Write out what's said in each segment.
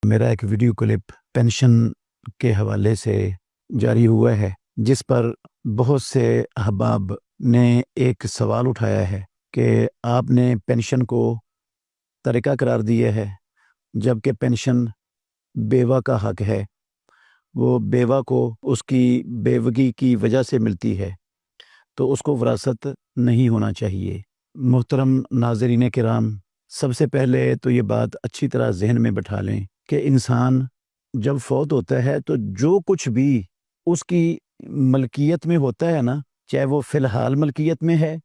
मेरा एक video clip pension के हवाले से जारी हुआ है, जिस पर बहुत से अहबाब ने एक सवाल उठाया है कि आपने पेंशन को तरीका करार दिया है, जबकि पेंशन बेवा का हक है। वो बेवा को उसकी बेवगी की वजह से मिलती है, तो उसको विरासत नहीं होना चाहिए। मोहतरम नाज़रीन किराम, सबसे पहले तो ये बात अच्छी तरह जहन में बैठा लें कि इंसान जब फौत होता है तो जो कुछ भी उसकी मलकियत में होता है ना, चाहे वो फ़िलहाल मलकियत में है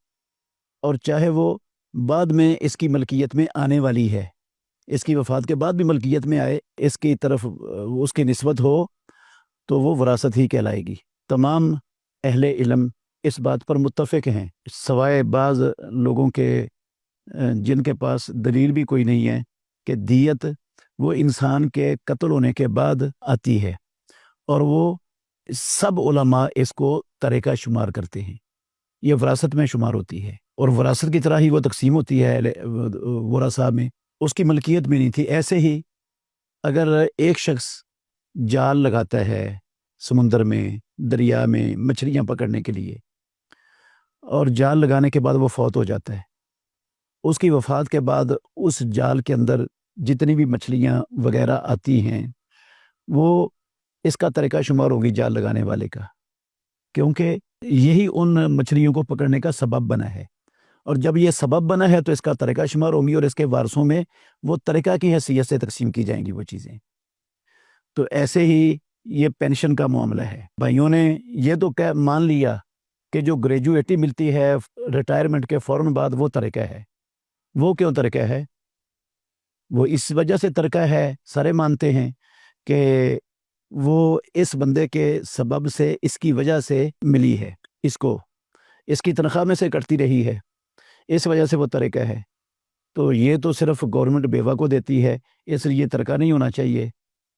और चाहे वो बाद में इसकी मलकियत में आने वाली है, इसकी वफ़ात के बाद भी मलकियत में आए, इसकी तरफ उसकी निस्बत हो, तो वो विरासत ही कहलाएगी। तमाम अहले इल्म इस बात पर मुत्तफ़िक हैं, सवाए बाज़ लोगों के जिनके पास दलील भी कोई नहीं है कि दियत वो इंसान के कत्ल होने के बाद आती है, और वो सब उलमा इसको तरीका शुमार करते हैं। ये विरासत में शुमार होती है और विरासत की तरह ही वो तकसीम होती है वरासा में, उसकी मलकियत में नहीं थी। ऐसे ही अगर एक शख्स जाल लगाता है समुंदर में, दरिया में मछलियाँ पकड़ने के लिए, और जाल लगाने के बाद वो फौत हो जाता है, उसकी वफ़ात के बाद उस जाल के अंदर जितनी भी मछलियाँ वगैरह आती हैं, वो इसका तरीका शुमार होगी जाल लगाने वाले का, क्योंकि यही उन मछलियों को पकड़ने का सबब बना है। और जब ये सबब बना है तो इसका तरीका शुमार होंगी और इसके वारसों में वो तरीका की हैसियत से तकसीम की जाएंगी वो चीज़ें। तो ऐसे ही ये पेंशन का मामला है। भाइयों ने ये तो कह मान लिया कि जो ग्रेजुएटी मिलती है रिटायरमेंट के फ़ौरन बाद वो तरीका है। वो क्यों तरीका है? वो इस वजह से तरीका है, सारे मानते हैं कि वो इस बंदे के सबब से, इसकी वजह से मिली है, इसको इसकी तनख्वाह में से कटती रही है, इस वजह से वो तरीका है। तो ये तो सिर्फ गवर्नमेंट बेवा को देती है, इसलिए तरीका नहीं होना चाहिए।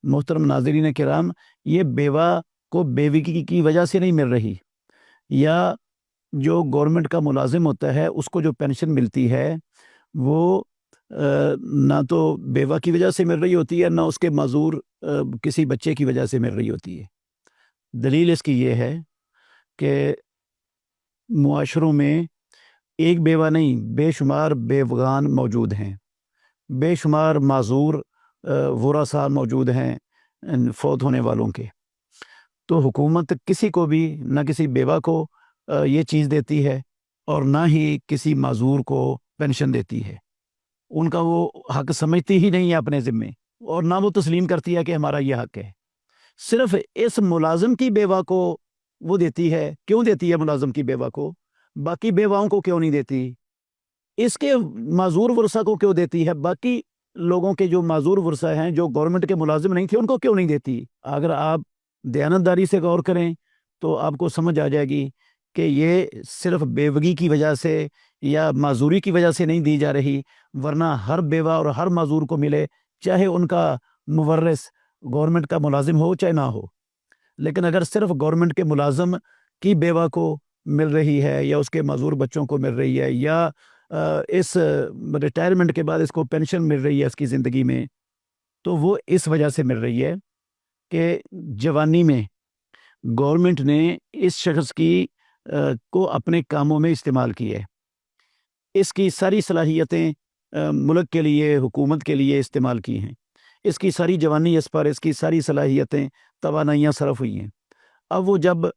मोहतरम नाज़रीन किराम, ये बेवा को बेवगी की वजह से नहीं मिल रही, या जो गवर्नमेंट का मुलाजिम होता है उसको जो पेंशन मिलती है वो ना तो बेवा की वजह से मिल रही होती है, ना उसके माजूर किसी बच्चे की वजह से मिल रही होती है। दलील इसकी ये है कि मुआशरों में एक बेवा नहीं, बेशुमार बेवगान मौजूद हैं, बेशुमार माजूर वरासा मौजूद हैं फौत होने वालों के। तो हुकूमत किसी को भी, ना किसी बेवा को ये चीज़ देती है और ना ही किसी माजूर को पेंशन देती है। उनका वो हक समझती ही नहीं है अपने ज़िम्मे, और ना वो तस्लीम करती है कि हमारा ये हक है। सिर्फ इस मुलाजिम की बेवा को वो देती है। क्यों देती है मुलाजिम की बेवा को? बाकी बेवाओं को क्यों नहीं देती? इसके माजूर वर्सा को क्यों देती है? बाकी लोगों के जो माजूर वर्सा हैं, जो गवर्नमेंट के मुलाजिम नहीं थे, उनको क्यों नहीं देती? अगर आप दयानतदारी से गौर करें तो आपको समझ आ जाएगी कि ये सिर्फ बेवगी की वजह से या माजूरी की वजह से नहीं दी जा रही, वरना हर बेवा और हर माजूर को मिले, चाहे उनका मुवर्रिस गवर्नमेंट का मुलाजिम हो चाहे ना हो। लेकिन अगर सिर्फ गवर्नमेंट के मुलाजिम की बेवा को मिल रही है, या उसके माजूर बच्चों को मिल रही है, या इस रिटायरमेंट के बाद इसको पेंशन मिल रही है इसकी ज़िंदगी में, तो वो इस वजह से मिल रही है कि जवानी में गवर्नमेंट ने इस शख्स की को अपने कामों में इस्तेमाल किया है। इसकी सारी सलाहियतें मुल्क के लिए, हुकूमत के लिए इस्तेमाल की हैं। इसकी सारी जवानी इस पर, इसकी सारी सलाहियतें, तवानाइयाँ सरफ हुई हैं। अब वो जब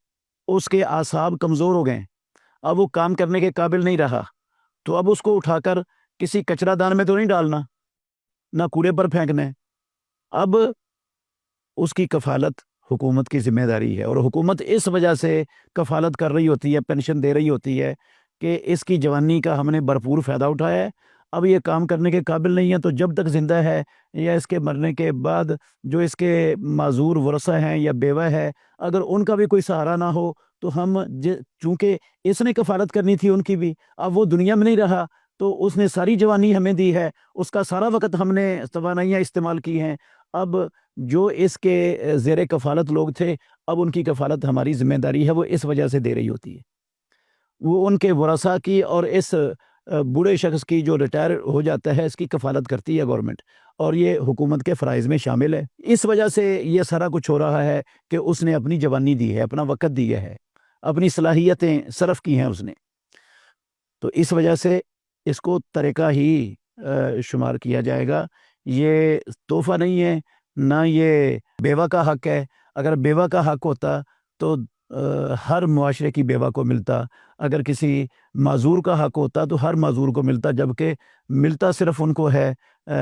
उसके आसाब कमज़ोर हो गए, अब वो काम करने के काबिल नहीं रहा, तो अब उसको उठाकर किसी कचरादान में तो नहीं डालना, ना कूड़े पर फेंकना है। अब उसकी कफ़ालत हुकूमत की ज़िम्मेदारी है, और हुकूमत इस वजह से कफ़ालत कर रही होती है, पेंशन दे रही होती है कि इसकी जवानी का हमने भरपूर फ़ायदा उठाया है। अब ये काम करने के काबिल नहीं है, तो जब तक ज़िंदा है या इसके मरने के बाद जो इसके माजूर वरसा हैं या बेवा है, अगर उनका भी कोई सहारा ना हो, तो हम चूँकि इसने कफ़ालत करनी थी उनकी भी, अब वो दुनिया में नहीं रहा, तो उसने सारी जवानी हमें दी है, उसका सारा वक़्त हमने तवानाइयाँ इस्तेमाल की हैं। अब जो इसके ज़ेरे कफ़ालत लोग थे, अब उनकी कफ़ालत हमारी ज़िम्मेदारी है, वो इस वजह से दे रही होती है। वो उनके वरसा की और इस बूढ़े शख्स की जो रिटायर हो जाता है, इसकी कफ़ालत करती है गवर्नमेंट। اور یہ حکومت کے فرائض میں شامل ہے۔ اس وجہ سے یہ سارا کچھ ہو رہا ہے کہ اس نے اپنی جوانی دی ہے، اپنا وقت دیا ہے، اپنی صلاحیتیں صرف کی ہیں اس نے، تو اس وجہ سے اس کو طریقہ ہی شمار کیا جائے گا۔ یہ تحفہ نہیں ہے، نہ یہ بیوہ کا حق ہے۔ اگر بیوہ کا حق ہوتا تو ہر معاشرے کی بیوہ کو ملتا، اگر کسی معذور کا حق ہوتا تو ہر معذور کو ملتا، جبکہ ملتا صرف ان کو ہے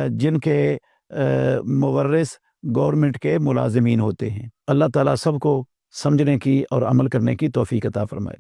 جن کے مورث گورنمنٹ کے ملازمین ہوتے ہیں۔ اللہ تعالیٰ سب کو سمجھنے کی اور عمل کرنے کی توفیق عطا فرمائے۔